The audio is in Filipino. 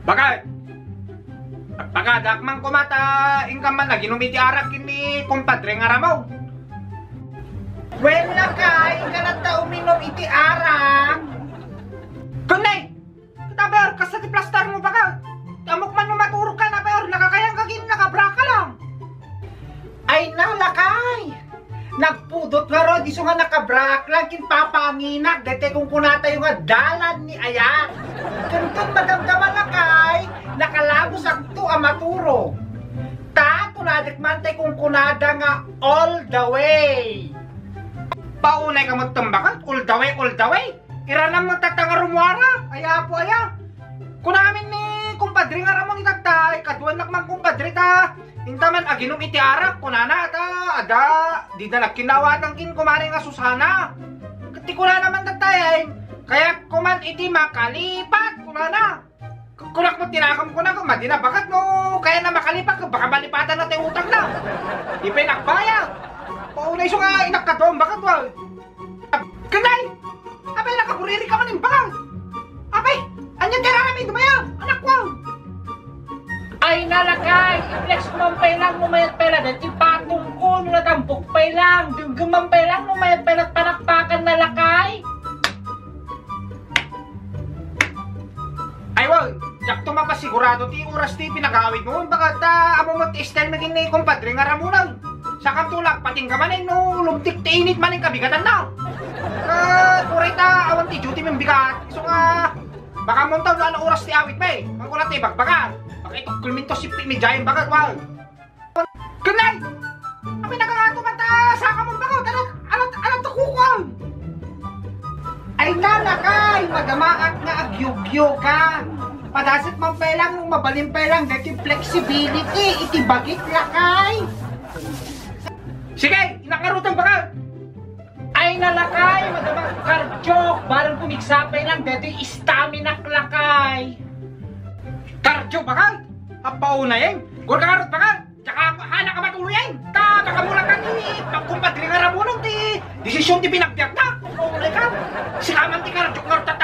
Bakit? Pagkadakman ko mata ingkam man na ginumiti arak kini kumpadre nga ramaw. Well, lakay, ka na ta uminom iti arak. Kunay! Katabayar ka sa tiplastar mo baka? Amok man maturo ka na bayar, nakakayang kagin nakabraka lang. Ay na, lakay. Nagpudot nga ro, di so nga nakabrak lang kinpapanginak. Dete kung kunata yung nga dalan ni Ayan. Kantong madamdaman lakay, nakalabos ang to amaturo. Ta, tunadik man tay kung kunada nga all the way. Paunay ka magtambakan, all the way. Iranam magtatanga rumwara, aya po aya. Kung namin ni kumpadre nga ramon itatay, kaduan nakman kumpadre ta. Intaman aginom iti arak, kunana ta, ada, di na nagkinawatan kin kumari nga Susana. Kati kuna naman tatay, kaya kuman iti makalipat, kunana. Kunak mo tinakam ko na kung madina, bakit no, kaya na makalipat, baka malipatan na tayo utang na. Di pinakbayag. Paunay so nga inakadom, bakit wal? Kanay! Abay, nakaburiri ka man yung bakal. Abay, anyan tira namin, dumaya, anak ko. Ay nalakay, i-flex kumampay lang numayat pala dahil ipatong ko nung natampok pay lang. Yung gumampay lang numayat pala at panakpakan nalakay. Ay wal, jak tumapasigurado ti oras ti pinagawid mo. Baka ta amo mo ti style maging ni kumpadre nga ramunan. Sa katulak, pating ka manin no, lumtik ti init manin kabigatan na. Kuray ta, awan ti duty mong bigat. So nga, baka montaw na ano oras ti awit pa eh. Ang kulat ti bagbagan. Baka ito kulminto si Pimijayan bagat wal. Kunay! Kami nagkakato man ta, saka mong bagat. Alat to kukal. Ay nalakay, magamaak nga agyugyo ka. Padasit man pelang nung mabalim pelang dahil flexibility, itibagit lakay. Sige, inakarutang bagat. Ay nalakay, madamang cardio, barang pumigsapay lang dahil stamina lakay. Kardio bagat. Apauna yan. Gurgarot bagat. Tsaka hana ka matuloy. Ta, baka mula ka ni pagkumpadri nga ramunan ti desisyon ti pinagbiyak na. Paunay ka. Sila man ti kardio ngartat